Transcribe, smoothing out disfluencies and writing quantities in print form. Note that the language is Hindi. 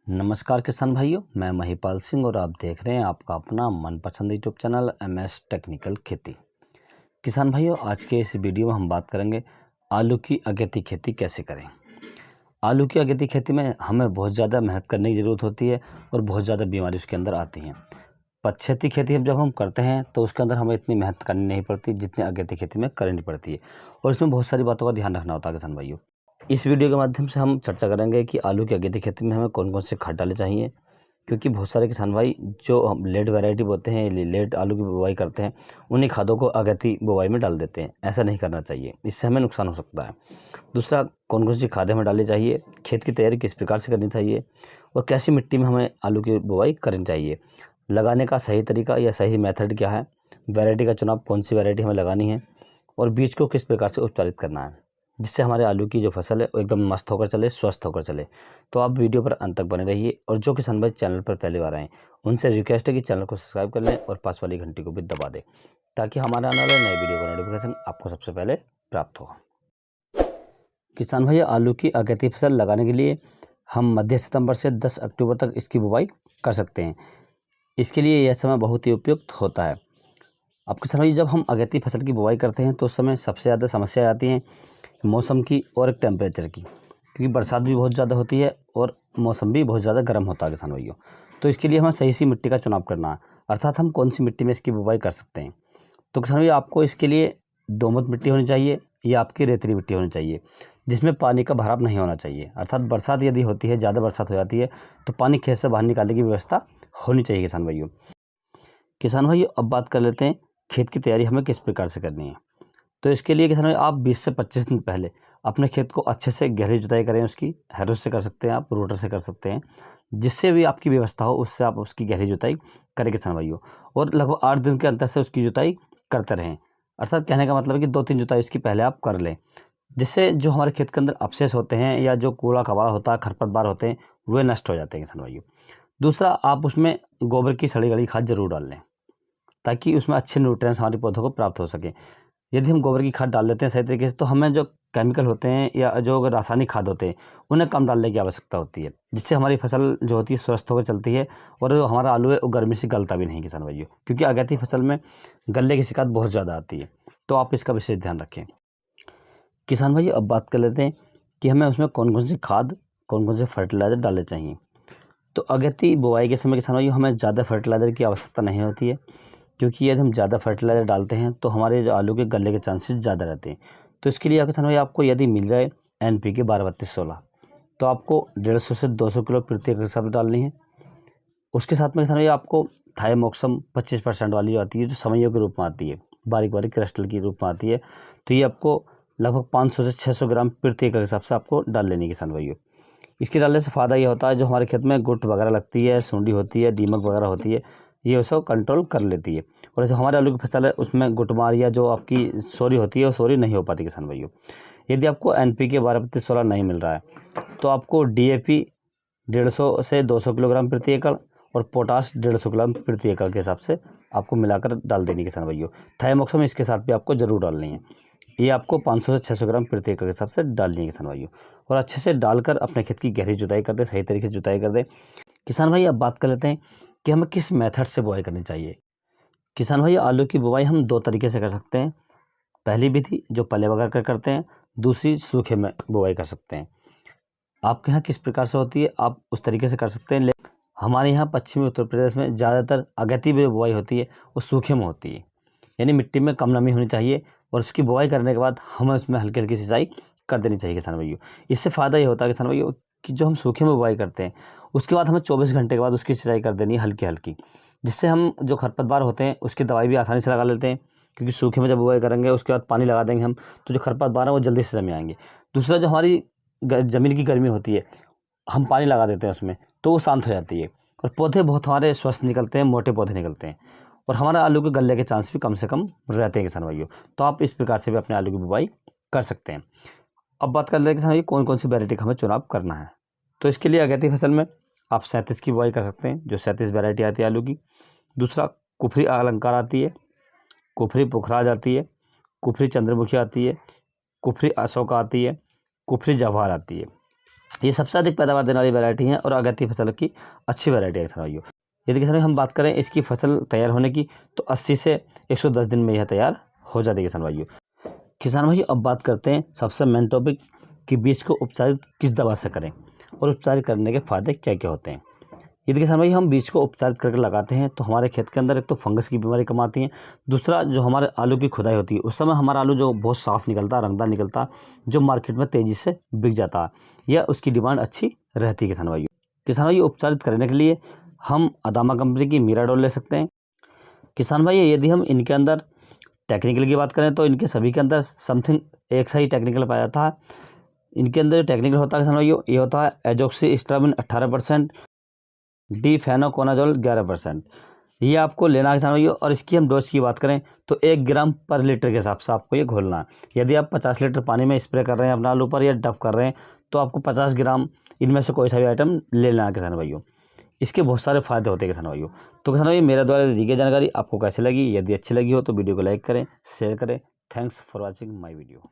नमस्कार किसान भाइयों, मैं महिपाल सिंह और आप देख रहे हैं आपका अपना मनपसंद यूट्यूब चैनल MS टेक्निकल खेती। किसान भाइयों, आज के इस वीडियो में हम बात करेंगे आलू की अगेती खेती कैसे करें। आलू की अगेती खेती में हमें बहुत ज़्यादा मेहनत करने की ज़रूरत होती है और बहुत ज़्यादा बीमारी उसके अंदर आती हैं। पछेती खेती जब हम करते हैं तो उसके अंदर हमें इतनी मेहनत करनी नहीं पड़ती जितनी अगेती खेती में करनी पड़ती है, और इसमें बहुत सारी बातों का ध्यान रखना होता है किसान भाइयों। इस वीडियो के माध्यम से हम चर्चा करेंगे कि आलू की अगेती खेती में हमें कौन कौन से खाद डाले चाहिए, क्योंकि बहुत सारे किसान भाई जो हम लेट वैरायटी बोते हैं, लेट आलू की बुवाई करते हैं, उन्हीं खादों को अगेती बुवाई में डाल देते हैं। ऐसा नहीं करना चाहिए, इससे हमें नुकसान हो सकता है। दूसरा, कौन कौन सी खादें हमें डालनी चाहिए, खेत की तैयारी किस प्रकार से करनी चाहिए और कैसी मिट्टी में हमें आलू की बुवाई करनी चाहिए, लगाने का सही तरीका या सही मेथड क्या है, वैरायटी का चुनाव, कौन सी वैरायटी हमें लगानी है और बीज को किस प्रकार से उपचारित करना है, जिससे हमारे आलू की जो फसल है वो एकदम मस्त होकर चले, स्वस्थ होकर चले। तो आप वीडियो पर अंत तक बने रहिए, और जो किसान भाई चैनल पर पहली बार आएँ उनसे रिक्वेस्ट है कि चैनल को सब्सक्राइब कर लें और पास वाली घंटी को भी दबा दें, ताकि हमारे आने वाले नए वीडियो का नोटिफिकेशन आपको सबसे पहले प्राप्त हो। किसान भाई, आलू की अगेती फसल लगाने के लिए हम मध्य सितंबर से 10 अक्टूबर तक इसकी बुवाई कर सकते हैं। इसके लिए यह समय बहुत ही उपयुक्त होता है। अब किसान भाई, जब हम अगेती फसल की बुवाई करते हैं तो उस समय सबसे ज़्यादा समस्या आती हैं मौसम की और एक टेम्परेचर की, क्योंकि बरसात भी बहुत ज़्यादा होती है और मौसम भी बहुत ज़्यादा गर्म होता है किसान भाइयों। तो इसके लिए हमें सही सी मिट्टी का चुनाव करना है, अर्थात हम कौन सी मिट्टी में इसकी बुवाई कर सकते हैं। तो किसान भाई, आपको इसके लिए दोमट मिट्टी होनी चाहिए या आपकी रेतीली मिट्टी होनी चाहिए, जिसमें पानी का भराव नहीं होना चाहिए। अर्थात बरसात यदि होती है, ज़्यादा बरसात हो जाती है, तो पानी खेत से बाहर निकालने की व्यवस्था होनी चाहिए किसान भाइयों। किसान भाइयों, अब बात कर लेते हैं खेत की तैयारी हमें किस प्रकार से करनी है। तो इसके लिए किसान भाई, आप 20 से 25 दिन पहले अपने खेत को अच्छे से गहरी जुताई करें। उसकी हैरो से कर सकते हैं, आप रोटर से कर सकते हैं, जिससे भी आपकी व्यवस्था हो उससे आप उसकी गहरी जुताई करें किसान भाइयों। और लगभग 8 दिन के अंतर से उसकी जुताई करते रहें। अर्थात कहने का मतलब है कि 2-3 जुताई उसकी पहले आप कर लें, जिससे जो हमारे खेत के अंदर अवशेष होते हैं या जो कूड़ा कबाड़ा होता है, खरपतवार होते हैं, वे नष्ट हो जाते हैं किसान भाइयों। दूसरा, आप उसमें गोबर की सड़ी गली खाद जरूर डाल लें, ताकि उसमें अच्छे न्यूट्रिएंट्स हमारे पौधों को प्राप्त हो सके। यदि हम गोबर की खाद डाल लेते हैं सही तरीके से, तो हमें जो केमिकल होते हैं या जो रासायनिक खाद होते हैं उन्हें कम डालने की आवश्यकता होती है, जिससे हमारी फसल जो होती है स्वस्थ होकर चलती है, और जो हमारा आलू है वो गर्मी से गलता भी नहीं किसान भाइयों, क्योंकि अगेती फसल में गलने की शिकायत बहुत ज़्यादा आती है। तो आप इसका विशेष ध्यान रखें। किसान भाई, अब बात कर लेते हैं कि हमें उसमें कौन कौन सी खाद, कौन कौन से फर्टिलाइज़र डालने चाहिए। तो अगेती बुवाई के समय किसान भाइयों, हमें ज़्यादा फर्टिलाइज़र की आवश्यकता नहीं होती है, क्योंकि यदि हम ज़्यादा फर्टिलाइज़र डालते हैं तो हमारे जो आलू के गलने के चांसेस ज़्यादा रहते हैं। तो इसके लिए किसान भाई, आपको यदि मिल जाए NPK 12-32-16, तो आपको 150 से 200 किलो प्रति एकड़ के हिसाब से डालनी है। उसके साथ में किसान भाई, आपको थाइमोक्सम 25% वाली जो आती है, जो समइयों के रूप में आती है, बारीक बारीक क्रिस्टल के रूप में आती है, तो ये आपको लगभग 500 से 600 ग्राम प्रति एकड़ के हिसाब से आपको डाल लेनी है किसान भाइयों। इसके डालने से फ़ायदा ये होता है, जो हमारे खेत में गुट वगैरह लगती है, सूंडी होती है, दीमक वगैरह होती है, ये उसको कंट्रोल कर लेती है। और जो हमारे आलू की फसल है उसमें गुटमार या जो आपकी सोरी होती है वो सोरी नहीं हो पाती किसान भाइयों। यदि आपको NPK 12-32-16 नहीं मिल रहा है, तो आपको DAP 150 से 200 किलोग्राम प्रति एकड़ और पोटाश 150 ग्राम प्रति एकड़ के हिसाब से आपको मिलाकर डाल देनी किसान भाइयों। थाइमोक्सम इसके साथ भी आपको ज़रूर डालनी है। ये आपको 500 से 600 ग्राम प्रति एकड़ के हिसाब से डालनी है किसान भाइयों, और अच्छे से डालकर अपने खेत की गहरी जुताई कर दें, सही तरीके से जुताई कर दें। किसान भाई, अब बात कर लेते हैं कि हमें किस मेथड से बुआई करनी चाहिए। किसान भाई, आलू की बुआई हम 2 तरीके से कर सकते हैं। पहली विधि जो पल्ले वगैरह कर करते हैं, दूसरी सूखे में बुआई कर सकते हैं। आपके यहाँ किस प्रकार से होती है आप उस तरीके से कर सकते हैं, लेकिन हमारे यहाँ पश्चिमी उत्तर प्रदेश में ज़्यादातर अगेती में बुआई होती है वो सूखे में होती है, यानी मिट्टी में कम नमी होनी चाहिए, और उसकी बुआई करने के बाद हमें उसमें हल्की हल्की सिंचाई कर देनी चाहिए किसान भाइयों। इससे फ़ायदा ये होता है किसान भाइयों कि जो हम सूखे में बुआई करते हैं उसके बाद हमें 24 घंटे के बाद उसकी सिंचाई कर देनी है हल्की हल्की, जिससे हम जो खरपतवार होते हैं उसकी दवाई भी आसानी से लगा लेते हैं, क्योंकि सूखे में जब बुआई करेंगे उसके बाद पानी लगा देंगे हम, तो जो खरपतवार है वो जल्दी से जम आएंगे। दूसरा, जो हमारी ज़मीन की गर्मी होती है, हम पानी लगा देते हैं उसमें, तो वो शांत हो जाती है, और पौधे बहुत हमारे स्वस्थ निकलते हैं, मोटे पौधे निकलते हैं, और हमारा आलू के गलने के चांस भी कम से कम रहते हैं किसान भाइयों। तो आप इस प्रकार से भी अपने आलू की बुवाई कर सकते हैं। अब बात कर लेते हैं किसान भाई, कौन कौन सी वैरायटी का हमें चुनाव करना है। तो इसके लिए अगेती फसल में आप 37 की बुवाई कर सकते हैं, जो 37 वैरायटी आती है आलू की। दूसरा, कुफरी अलंकार आती है, कुफरी पुखराज आती है, कुफरी चंद्रमुखी आती है, कुफरी अशोका आती है, कुफरी जवाहर आती है। ये सबसे अधिक पैदावार देने वाली वैरायटी है और अगेती फसल की अच्छी वैरायटी है किसान भाइयों। यदि किसान भाई हम बात करें इसकी फसल तैयार होने की, तो 80 से 110 दिन में यह तैयार हो जाती है किसान भाइयों। किसान भाइयों अब बात करते हैं सबसे मेन टॉपिक कि बीज को उपचारित किस दवा से करें और उपचारित करने के फ़ायदे क्या क्या होते हैं। यदि किसान भाई हम बीज को उपचारित करके लगाते हैं तो हमारे खेत के अंदर एक तो फंगस की बीमारी कम आती है, दूसरा जो हमारे आलू की खुदाई होती है उस समय हमारा आलू जो बहुत साफ़ निकलता है, रंगदार निकलता है, जो मार्केट में तेज़ी से बिक जाता है या उसकी डिमांड अच्छी रहती है किसान भाइयों। किसान भाई उपचारित करने के लिए हम अदामा कंपनी की मीराडोल ले सकते हैं। किसान भाई यदि हम इनके अंदर टेक्निकल की बात करें तो इनके सभी के अंदर समथिंग एक सा ही टेक्निकल पाया जाता है। इनके अंदर जो टेक्निकल होता है किसान भाइयों ये होता है एजोक्सिस्ट्राबिन 18%, डिफेनोकोनाजोल 11%। ये आपको लेना है किसान भाइयों। और इसकी हम डोज की बात करें तो 1 ग्राम पर लीटर के हिसाब से आपको ये घोलना है। यदि आप 50 लीटर पानी में स्प्रे कर रहे हैं अपना आलू पर या डफ कर रहे हैं तो आपको 50 ग्राम इनमें से कोई सा भी आइटम ले लेना है किसान भाइयों। इसके बहुत सारे फ़ायदे होते हैं किसान भाइयों। तो किसान भाई मेरे द्वारा दी गई जानकारी आपको कैसी लगी? यदि अच्छी लगी हो तो वीडियो को लाइक करें, शेयर करें। Thanks for watching my video.